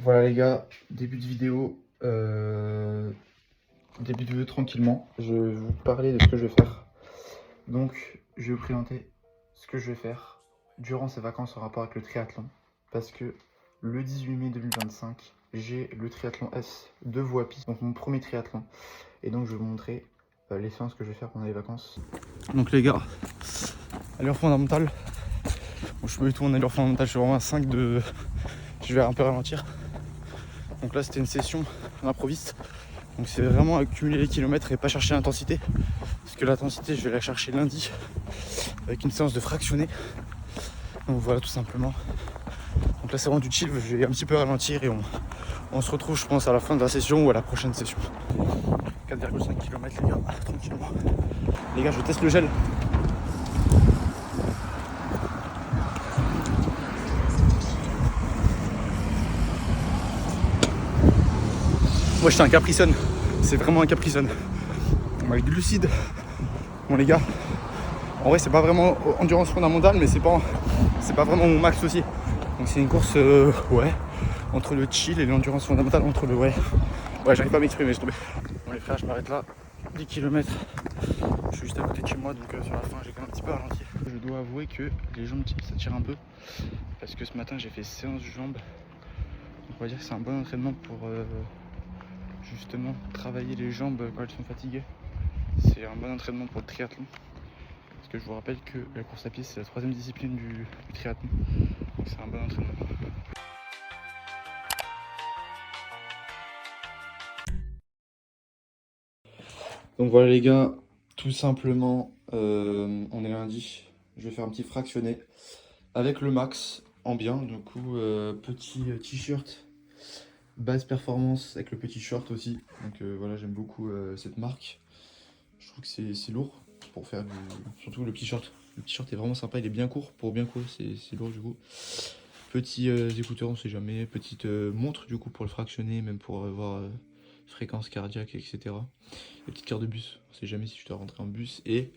Voilà les gars, début de vidéo, tranquillement. Je vais vous parler de ce que je vais faire. Donc je vais vous présenter ce que je vais faire durant ces vacances en rapport avec le triathlon. Parce que le 18 mai 2025, j'ai le triathlon S de Voipy, donc mon premier triathlon. Et donc je vais vous montrer les séances que je vais faire pendant les vacances. Donc les gars, allure fondamentale. Bon, je suis pas du tout en allure fondamentale, je suis vraiment à 5 de... Je vais un peu ralentir. Donc là c'était une session en improviste. Donc c'est vraiment accumuler les kilomètres et pas chercher l'intensité. Parce que l'intensité je vais la chercher lundi avec une séance de fractionné. Donc voilà tout simplement. Donc là c'est vraiment du chill, je vais un petit peu ralentir et on se retrouve je pense à la fin de la session ou à la prochaine session. 4,5 km les gars, tranquillement. Les gars je teste le gel. Moi j'étais un Capri Sun, c'est vraiment un Capri Sun. Avec du lucide. Bon les gars, en vrai c'est pas vraiment endurance fondamentale mais c'est pas vraiment mon max aussi. Donc c'est une course ouais, entre le chill et l'endurance fondamentale, entre le ouais, j'arrive pas à m'exprimer, je suis tombé. Bon les frères je m'arrête là, 10 km. Je suis juste à côté de chez moi donc sur la fin j'ai quand même un petit peu ralenti. Je dois avouer que les jambes ça tire un peu parce que ce matin j'ai fait séance jambes. Donc on va dire que c'est un bon entraînement pour justement travailler les jambes quand elles sont fatiguées. C'est un bon entraînement pour le triathlon. Parce que je vous rappelle que la course à pied c'est la 3e discipline du triathlon. Donc c'est un bon entraînement. Donc voilà les gars, tout simplement on est lundi. Je vais faire un petit fractionné avec le max en bien. Du coup petit t-shirt basse performance avec le petit short aussi. Donc voilà j'aime beaucoup cette marque. Je trouve que c'est lourd pour faire du... Surtout le petit short. Le petit short est vraiment sympa, il est bien court. Pour bien courir, c'est lourd du coup. Petits écouteurs, on sait jamais. Petite montre du coup pour le fractionner, même pour voir fréquence cardiaque, etc. Les petites cartes de bus, on sait jamais si je dois rentrer en bus. Et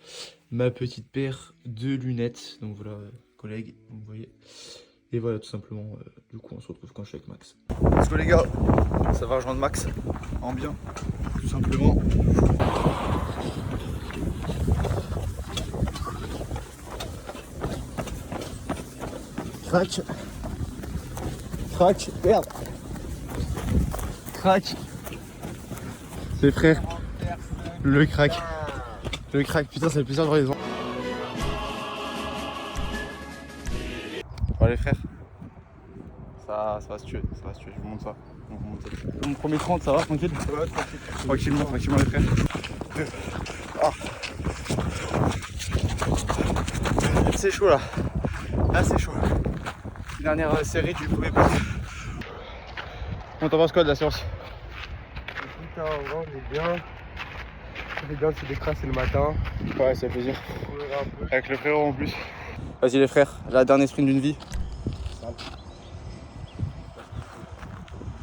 ma petite paire de lunettes. Donc voilà, collègues, vous voyez. Et voilà, tout simplement, du coup, on se retrouve quand je suis avec Max. Let's go les gars, ça va rejoindre Max en bien, tout simplement. Crac. Crac. Merde. Crac. C'est frère. Le crack. Le crack. Putain, ça fait plaisir de voir les gens. Bon les frères. Ça va se tuer. Ça va se tuer. Je vous montre ça. Mon premier 30, ça va tranquille? Ouais, tranquille. Tranquillement les frères. Ah. C'est chaud là. Là c'est chaud. Dernière série du premier bloc. On t'en penses quoi de la séance? Putain, on est bien. On est bien, c'est décrassé le matin. Ouais, ça fait plaisir. Un peu. Avec le frérot en plus. Vas-y les frères, la dernière sprint d'une vie.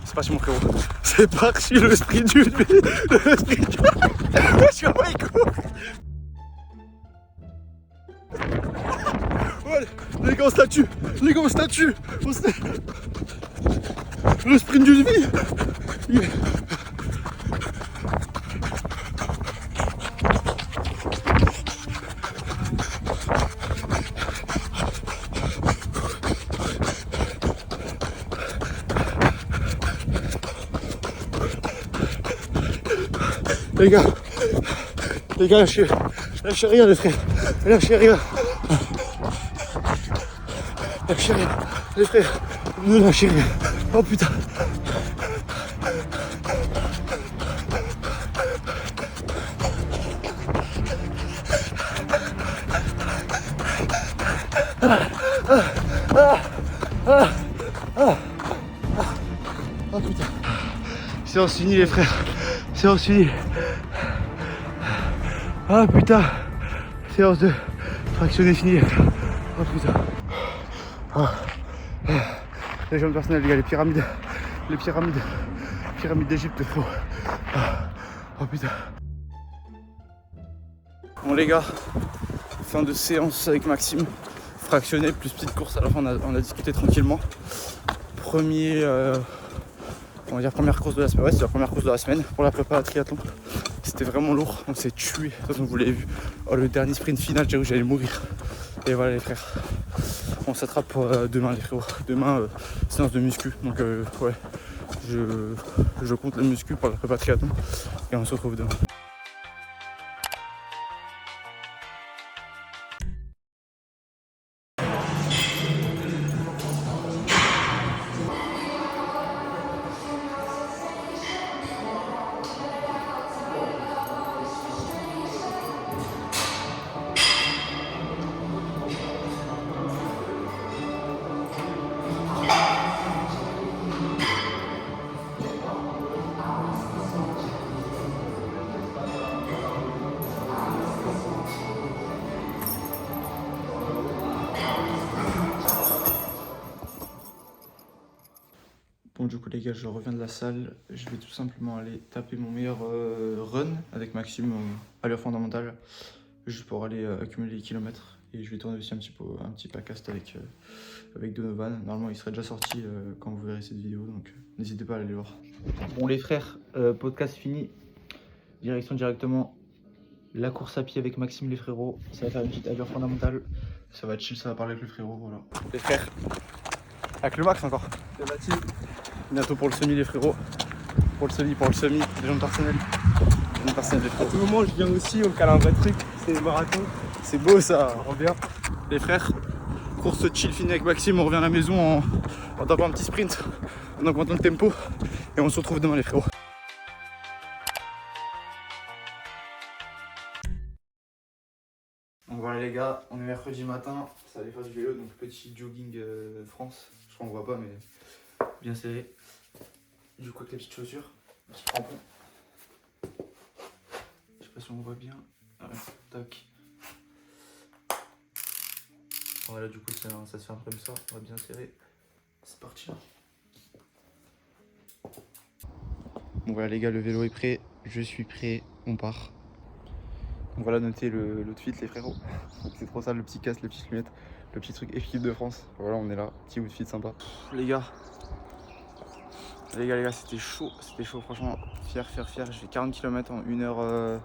C'est parti mon frérot. C'est parti le sprint d'une vie. Le sprint d'une vie. Je suis en écho. Ouais, les gars on se la tue. Les gars on se la tue. Le sprint d'une vie. Les gars, lâchez rien les frères, lâchez rien. Lâchez rien, les frères, ne lâchez rien. Oh putain. Oh putain. Séance finie les frères, séance finie. Ah putain, séance de fractionné finie. Oh putain. Les jambes personnelles les gars, les pyramides d'Égypte frérot. Oh putain. Bon les gars, fin de séance avec Maxime. Fractionné plus petite course, à la fin on a discuté tranquillement. Premier on va dire première course de la semaine. Ouais, c'est la première course de la semaine pour la prépa à triathlon. C'était vraiment lourd, on s'est tué. De toute façon, vous l'avez vu. Oh, le dernier sprint final, j'ai cru que j'allais mourir. Et voilà les frères. On s'attrape pour demain les frérots. Demain, séance de muscu. Donc ouais, je compte le muscu pour la prépa triathlon. Et on se retrouve demain. Bon du coup les gars, je reviens de la salle, je vais tout simplement aller taper mon meilleur run avec Maxime à l'heure fondamentale, juste pour aller accumuler les kilomètres. Et je vais tourner aussi un petit podcast avec Donovan. Normalement il serait déjà sorti quand vous verrez cette vidéo, donc n'hésitez pas à aller le voir. Bon les frères, podcast fini, directement la course à pied avec Maxime les frérots. Ça va faire une petite allure fondamentale, ça va être chill, ça va parler avec le frérot, voilà. Les frères, avec le max encore. C'est la team. Bientôt pour le semi les frérots. Pour le semi, des jambes personnelles. Des jambes personnelles les À frérots. tout moment, je viens aussi, on cale un vrai truc. C'est le marathon. C'est beau ça. Ça rend bien. Les frères, course chill finie avec Maxime, on revient à la maison en tapant un petit sprint, en augmentant le tempo. Et on se retrouve demain les frérots. Donc voilà les gars, on est mercredi matin, ça allait faire du vélo, donc petit jogging France. Je crois qu'on voit pas mais bien serré. Du coup avec les petites chaussures, petits crampons. Je sais pas si on voit bien. Ah ouais, tac. Voilà du coup ça se ferme comme ça, on va bien serrer. C'est parti. Bon voilà les gars, le vélo est prêt, je suis prêt, on part. Donc voilà, notez l'outfit les frérots. C'est trop sale, le petit casque, les petites lunettes, le petit truc équipe de France. Voilà, on est là, petit outfit sympa. Les gars, c'était chaud, franchement, fier. Je fais 40 km en 1h40.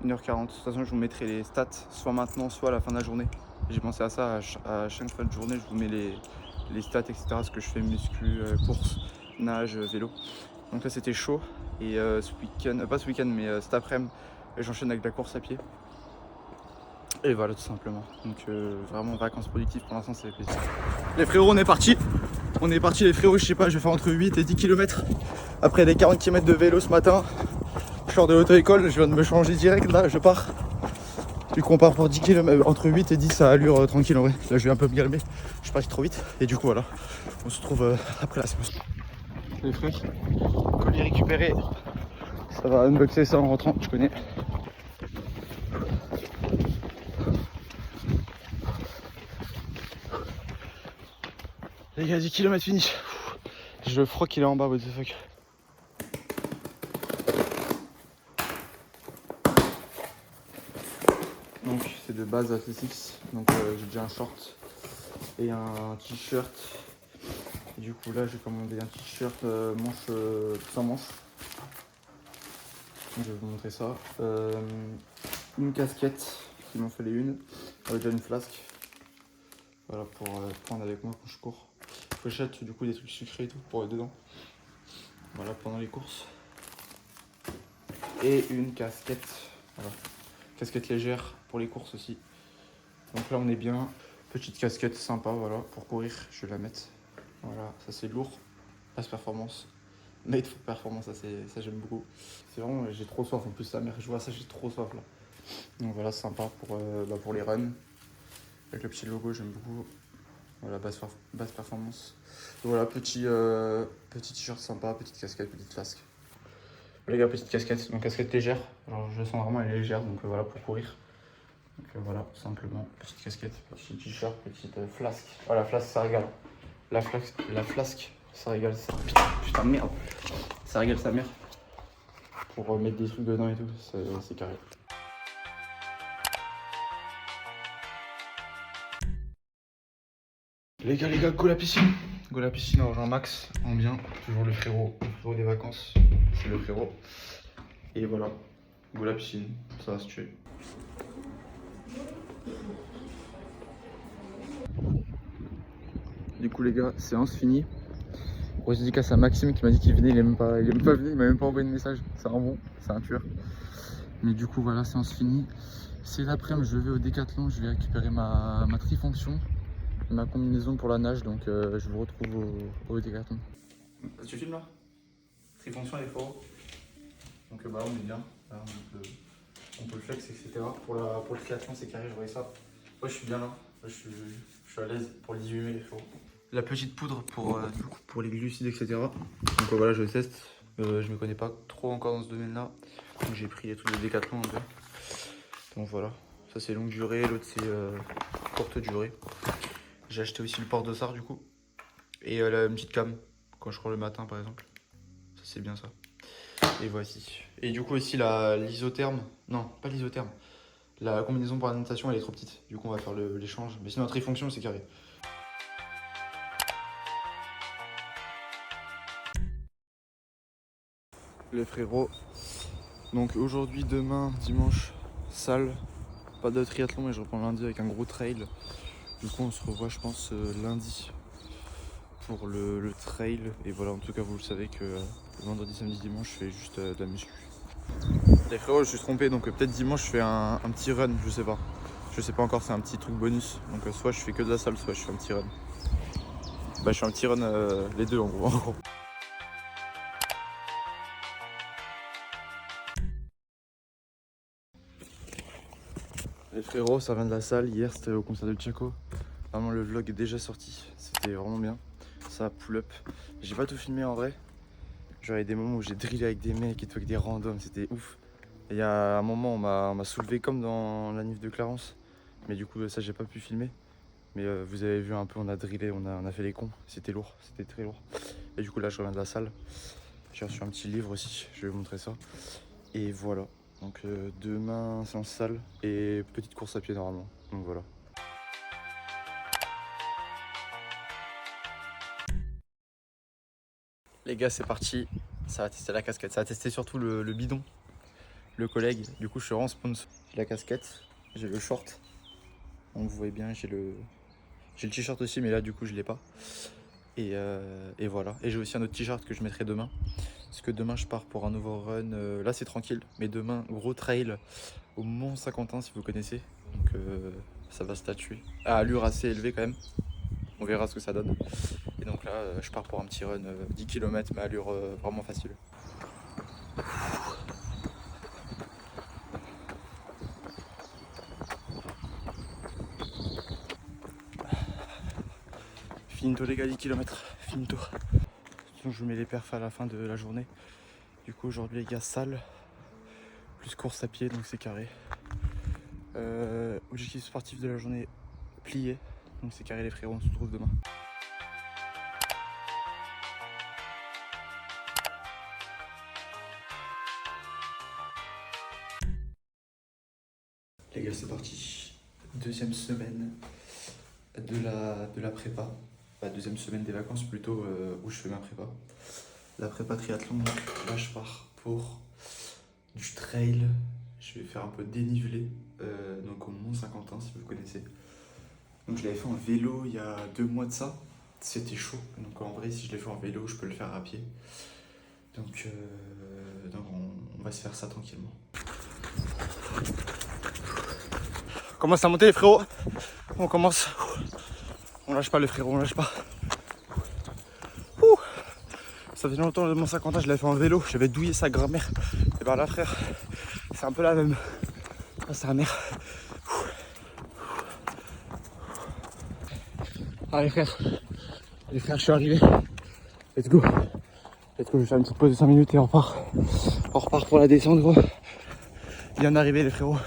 De toute façon, je vous mettrai les stats, soit maintenant, soit à la fin de la journée. J'ai pensé à ça, à chaque fin de journée, je vous mets les stats, etc. Ce que je fais, muscu, course, nage, vélo. Donc là, c'était chaud. Et ce week-end, pas ce week-end, mais cet après-midi, j'enchaîne avec la course à pied. Et voilà, tout simplement. Donc vraiment, vacances productives, pour l'instant, ça fait plaisir. Les frérots, on est parti les frérots, je sais pas, je vais faire entre 8 et 10 km. Après les 40 km de vélo ce matin, je sors de l'auto-école, je viens de me changer direct, là, je pars. Du coup, on part pour 10 km, entre 8 et 10 à allure tranquille en vrai. Là, je vais un peu me calmer, je suis parti trop vite. Et du coup, voilà, on se retrouve après la séance. Les frères, colis récupéré. Ça va unboxer ça en rentrant, je connais. Les gars, 10 km fini. Je crois qu'il est en bas, what the fuck. Donc c'est de base Athletics, donc j'ai déjà un short et un t-shirt. Du coup là j'ai commandé un t-shirt manche sans manche. Donc, je vais vous montrer ça. Une casquette, qui m'en fait les une, avec déjà une flasque. Voilà pour prendre avec moi quand je cours. Pochette du coup des trucs sucrés et tout pour dedans. Voilà pendant les courses. Et une casquette. Voilà. Casquette légère pour les courses aussi. Donc là on est bien. Petite casquette sympa voilà pour courir, je vais la mettre. Voilà, ça c'est lourd. Passe performance. Made for performance, ça j'aime beaucoup. C'est vraiment, j'ai trop soif en plus la mer, je vois ça, j'ai trop soif là. Donc voilà, c'est sympa pour les runs. Avec le petit logo, j'aime beaucoup. Voilà, basse performance. Et voilà, petit t-shirt sympa, petite casquette, petite flasque. Les gars, petite casquette, donc casquette légère. Genre, je sens vraiment elle est légère, donc voilà, pour courir. Donc voilà, tout simplement, petite casquette, petit t-shirt, petite flasque. Voilà, flasque, ça régale. La flasque, ça régale. Ça... Putain, merde. Ça régale sa mère. Pour mettre des trucs dedans et tout, c'est carré. Les gars, go la piscine. Go à la piscine, on rejoint Max en bien. Toujours le frérot des vacances. C'est le frérot. Et voilà. Go à la piscine, ça va se tuer. Du coup les gars, séance finie. Grosse dédicace à Maxime qui m'a dit qu'il venait, il est même pas venu, il m'a même pas envoyé de message. C'est un bon, c'est un tueur. Mais du coup voilà, séance finie. C'est l'après-midi, je vais au Décathlon, je vais récupérer ma trifonction, ma combinaison pour la nage, donc je vous retrouve au Décathlon. Tu filmes là? Trifonction et fort. Donc bah on est bien, là, on peut le flex, etc. Pour le triathlon c'est carré, je voyais ça. Ouais, je suis bien là, je suis à l'aise pour les 18 mai les faux. La petite poudre pour les glucides, etc. Donc voilà, je teste. Je me connais pas trop encore dans ce domaine-là. Donc j'ai pris les trucs de Décathlon un peu. Donc voilà, ça c'est longue durée, l'autre c'est courte durée. J'ai acheté aussi le porte-dossard du coup. Et une petite cam, quand je cours le matin par exemple. Ça c'est bien ça. Et voici. Et du coup aussi l'isotherme. Non, pas l'isotherme. La combinaison pour la natation elle est trop petite. Du coup on va faire l'échange. Mais sinon la trifonction c'est carré. Les frérots. Donc aujourd'hui, demain, dimanche, salle. Pas de triathlon mais je reprends lundi avec un gros trail. Du coup on se revoit je pense lundi pour le trail. Et voilà, en tout cas vous le savez que vendredi, samedi, dimanche je fais juste de la muscu. Les frérots, je suis trompé, donc peut-être dimanche je fais un petit run, je sais pas. Je sais pas encore, c'est un petit truc bonus. Donc soit je fais que de la salle, soit je fais un petit run. Bah je fais un petit run les deux en gros. Les frérots, ça vient de la salle. Hier, c'était au concert de Tchako. Vraiment, le vlog est déjà sorti. C'était vraiment bien. Ça pull up. J'ai pas tout filmé en vrai. Genre, il y a des moments où j'ai drillé avec des mecs et tout, avec des randoms. C'était ouf. Et il y a un moment, on m'a soulevé comme dans la Nif de Clarence. Mais du coup, ça, j'ai pas pu filmer. Mais vous avez vu un peu, on a drillé, on a fait les cons. C'était lourd, c'était très lourd. Et du coup, là, je reviens de la salle. J'ai reçu un petit livre aussi. Je vais vous montrer ça. Et voilà. Donc demain c'est en salle et petite course à pied normalement. Donc voilà. Les gars c'est parti. Ça va tester la casquette. Ça va tester surtout le bidon. Le collègue. Du coup je suis vraiment sponsor. J'ai la casquette. J'ai le short. Donc vous voyez bien j'ai le t-shirt aussi mais là du coup je l'ai pas. Et voilà. Et j'ai aussi un autre t-shirt que je mettrai demain. Parce que demain je pars pour un nouveau run. Là c'est tranquille. Mais demain gros trail au Mont Saint-Quentin si vous connaissez. Donc ça va statuer. À allure assez élevée quand même. On verra ce que ça donne. Et donc là je pars pour un petit run 10 km mais allure vraiment facile. Finito les gars, 10 km. Finito. Sinon je vous mets les perfs à la fin de la journée. Du coup aujourd'hui les gars salle. Plus course à pied donc c'est carré. Objectif sportif de la journée plié. Donc c'est carré les frérots, on se retrouve demain. Les gars c'est parti. Deuxième semaine de la prépa. Enfin, deuxième semaine des vacances plutôt où je fais ma prépa. La prépa triathlon, donc là je pars pour du trail. Je vais faire un peu de dénivelé, donc au Mont Saint-Quentin si vous connaissez. Donc je l'avais fait en vélo il y a 2 mois de ça. C'était chaud, donc en vrai si je l'ai fait en vélo je peux le faire à pied. Donc on va se faire ça tranquillement. On commence à monter les frérots. On commence. On lâche pas les frérots, on lâche pas. Ouh. Ça fait longtemps le Mont Saint-Quentin, je l'avais fait en vélo. J'avais douillé sa grand-mère. Et ben là frère, c'est un peu la même. Ah, c'est la mère. Allez frère, je suis arrivé. Let's go. Let's go, je vais faire une petite pause de 5 minutes et on repart. On repart pour la descente gros. Bien arrivé les frérots.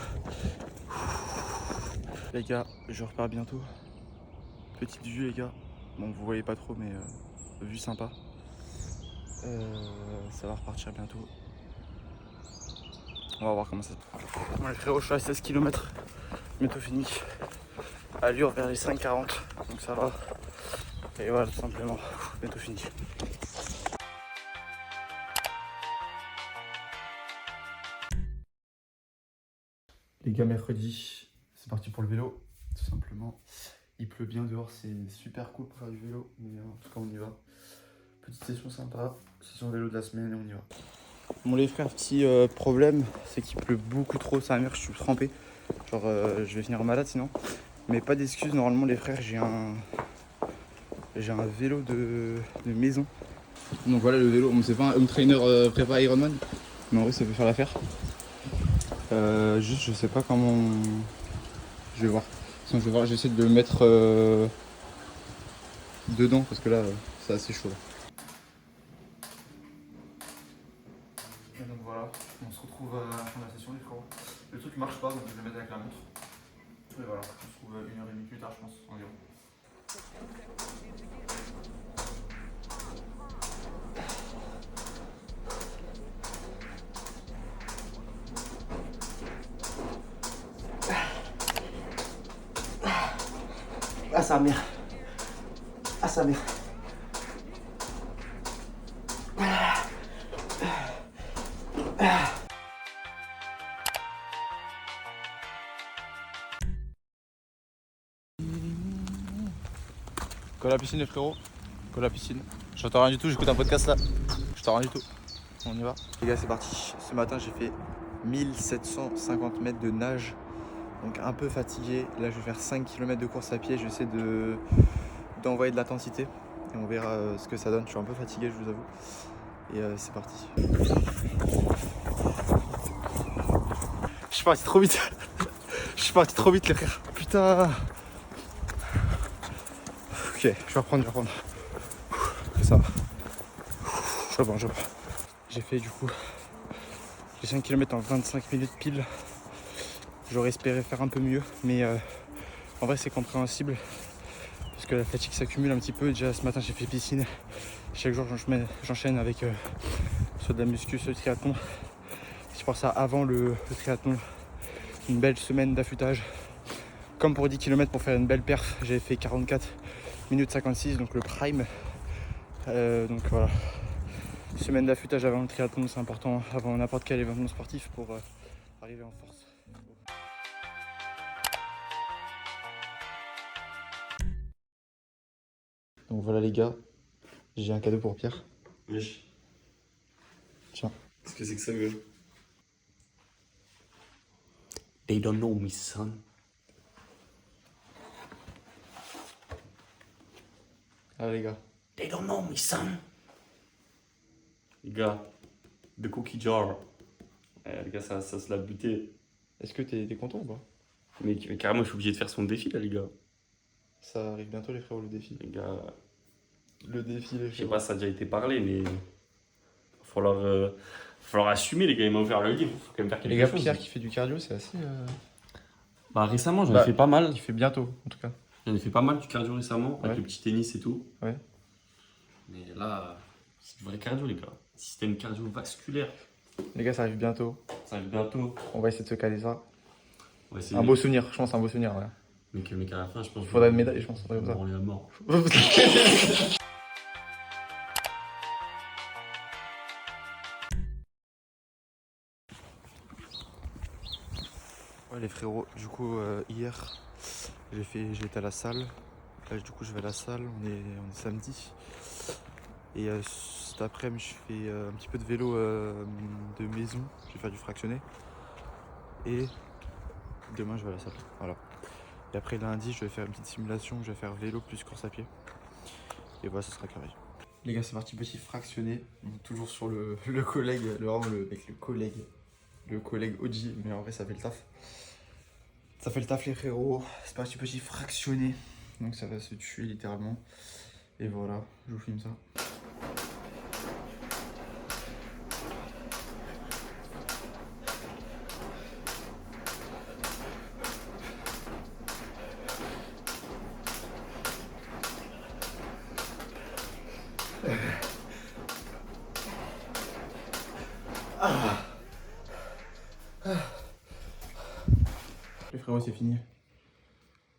Les gars, je repars bientôt. Petite vue les gars. Bon vous voyez pas trop mais vue sympa. Ça va repartir bientôt. On va voir comment ça se passe. Bon les frérots, je suis à 16 km. Bientôt fini. Allure vers les 5,40. Donc ça va. Et voilà, tout simplement, bientôt fini. Les gars, mercredi, c'est parti pour le vélo, tout simplement. Il pleut bien dehors, c'est super cool pour faire du vélo, mais en tout cas on y va. Petite session sympa, session vélo de la semaine et on y va. Bon les frères, petit problème, c'est qu'il pleut beaucoup trop, ça mère, je suis trempé. Genre je vais finir malade sinon. Mais pas d'excuses, normalement les frères, j'ai un vélo de maison. Donc voilà le vélo, bon, c'est pas un home trainer prépa Ironman, mais en vrai ça peut faire l'affaire. Juste je sais pas comment... Je vais voir. Sinon, je vais voir, j'essaie de le mettre dedans parce que là c'est assez chaud. Et donc voilà, on se retrouve à la fin de la session les frérots. Le truc marche pas donc je vais le mettre avec la montre. Et voilà, on se retrouve 1h30 plus tard je pense environ. Ah sa mère. Ah sa mère. Colle à la piscine les frérots. Colle à la piscine. J'entends rien du tout, j'écoute un podcast là. J'entends rien du tout. On y va. Les gars c'est parti. Ce matin j'ai fait 1750 mètres de nage. Donc un peu fatigué. Là je vais faire 5 km de course à pied. J'essaie d'envoyer de l'intensité. Et on verra ce que ça donne. Je suis un peu fatigué je vous avoue. Et c'est parti. Je suis parti trop vite. Je suis parti trop vite les frères. Putain. Ok, je vais reprendre. Ça va. Je reprends. J'ai fait du coup les 5 km en 25 minutes pile. J'aurais espéré faire un peu mieux, mais en vrai c'est compréhensible parce que la fatigue s'accumule un petit peu. Déjà ce matin j'ai fait piscine. Chaque jour j'enchaîne avec soit de la muscu, soit du triathlon. C'est pour ça avant le triathlon, une belle semaine d'affûtage. Comme pour 10 km pour faire une belle perf, j'avais fait 44 minutes 56, donc le prime. Donc voilà, semaine d'affûtage avant le triathlon, c'est important, avant n'importe quel événement sportif pour arriver en force. Donc voilà les gars, j'ai un cadeau pour Pierre. Wesh. Tiens. Qu'est-ce que c'est que ça, gueule? They don't know me, son. Ah les gars. They don't know me, son. Les gars, de cookie jar. Les gars, ça se l'a buté. Est-ce que t'es content ou pas? Mais carrément, je suis obligé de faire son défi, là, les gars. Ça arrive bientôt les frérots, le défi. Les gars, Le défi les je sais frérots. pas si ça a déjà été parlé, mais il va falloir assumer, les gars. Il m'a offert le livre, faut quand même faire quelque Les gars, chose. Pierre qui fait du cardio, c'est assez... Bah, récemment, j'en Bah, ai fait pas mal. Il fait bientôt en tout cas. J'en ai fait pas mal du cardio récemment, avec Ouais. le petit tennis et tout. Ouais. Mais là, c'est du vrai cardio, les gars. Système cardiovasculaire. Les gars, ça arrive bientôt. Ça arrive bientôt. On va essayer de se caler ça. On va essayer Un de- beau souvenir, je pense, un beau souvenir. Ouais. Mais qu'à la fin, je pense. Il faudrait une médaille, je pense. On va branler à mort. Ouais les frérots, du coup hier j'étais à la salle. Là du coup je vais à la salle, on est samedi. Et cet après-midi je fais un petit peu de vélo de maison, je vais faire du fractionné. Et demain je vais à la salle, voilà. Et après lundi je vais faire une petite simulation, je vais faire vélo plus course à pied. Et voilà, ça sera carré. Les gars, c'est parti, petit fractionné. Donc, toujours sur le collègue, le collègue OG, mais en vrai ça fait le taf. Ça fait le taf les frérots, c'est parti petit fractionné. Donc ça va se tuer littéralement. Et voilà, je vous filme ça. Les frérots, c'est fini.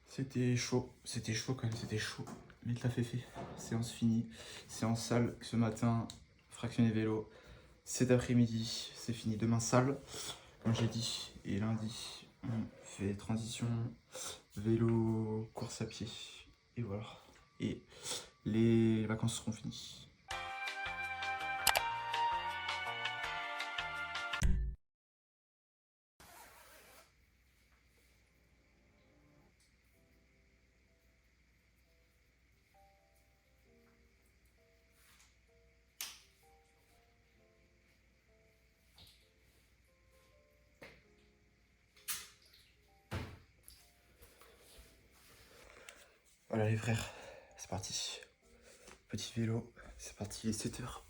C'était chaud quand même, c'était chaud. Mais le taf est fait, séance finie, séance salle ce matin, fractionné vélo, cet après-midi, c'est fini, demain salle, comme j'ai dit, et lundi, on fait transition, vélo, course à pied, et voilà, et les vacances seront finies. Voilà les frères, c'est parti. Petit vélo, c'est parti, il est 7h.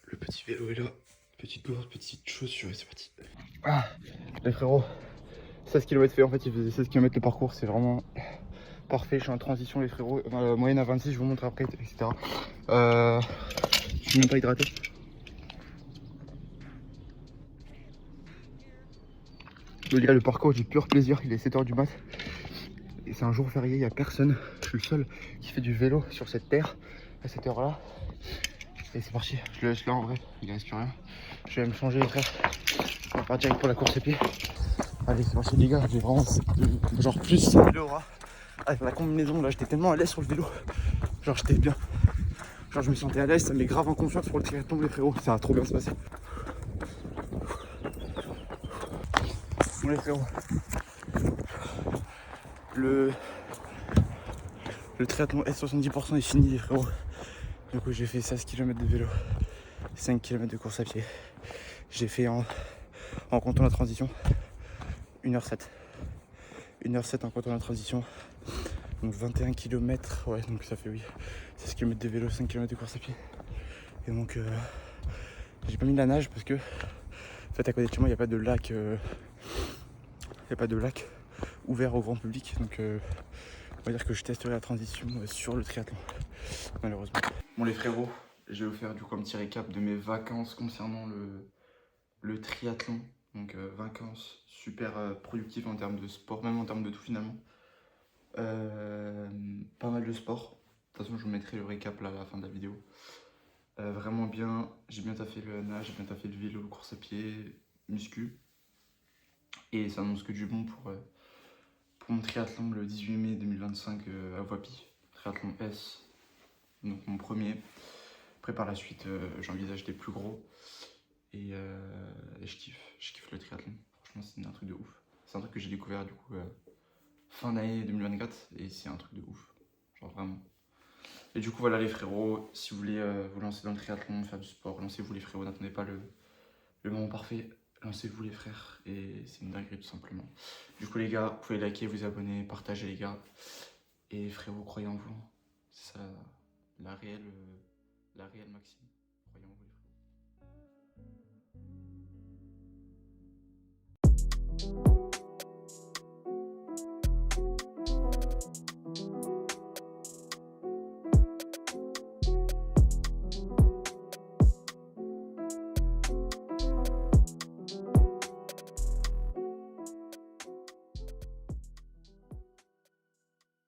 Le petit vélo est là. Petite gourde, petite chaussure et c'est parti. Ah, les frérots, 16 km fait, en fait il faisait 16 km le parcours, c'est vraiment parfait. Je suis en transition les frérots, moyenne à 26, je vous montre après, etc. Je suis même pas hydraté. Les gars, le parcours du pur plaisir, il est 7h du mat. Et c'est un jour férié, il n'y a personne. Je suis le seul qui fait du vélo sur cette terre à cette heure là. Et c'est parti, je le laisse là en vrai, il reste plus rien. Je vais me changer les frères. On va partir pour la course à pied. Allez, c'est parti les gars, j'ai vraiment genre plus vélo aura. Avec la combinaison là, j'étais tellement à l'aise sur le vélo. Genre j'étais bien. Genre je me sentais à l'aise, ça me met grave en confiance pour le triathlon les frérots. Ça va trop bien se passer. Bon les frérots. Le triathlon S70% est fini les frérots. Du coup j'ai fait 16 km de vélo, 5 km de course à pied. J'ai fait en comptant la transition 1h07. 1h07 en comptant la transition. Donc 21 km, ouais donc ça fait oui 16 km de vélo, 5 km de course à pied. Et donc j'ai pas mis de la nage parce que en fait à côté de chez moi il n'y a pas de lac. Il n'y a pas de lac ouvert au grand public. Donc on va dire que je testerai la transition sur le triathlon. Malheureusement. Bon les frérots, je vais vous faire du coup un petit récap de mes vacances concernant le triathlon. Donc vacances super productives en termes de sport, même en termes de tout finalement. Pas mal de sport. De toute façon je vous mettrai le récap là à la fin de la vidéo. Vraiment bien, j'ai bien taffé le nage, j'ai bien taffé le vélo, course à pied, muscu. Et ça annonce que du bon pour mon triathlon le 18 mai 2025 à Voipy. Triathlon S, donc mon premier. Après par la suite j'envisage des plus gros. Et je kiffe le triathlon. Franchement c'est un truc de ouf. C'est un truc que j'ai découvert du coup fin d'année 2024 et c'est un truc de ouf. Genre vraiment. Et du coup voilà les frérots, si vous voulez vous lancer dans le triathlon, faire du sport, lancez-vous les frérots, n'attendez pas le moment parfait, lancez-vous les frères et c'est une dinguerie tout simplement. Du coup les gars, vous pouvez liker, vous abonner, partager les gars. Et frérot, croyez en vous, c'est ça la réelle Maxime, croyez en vous.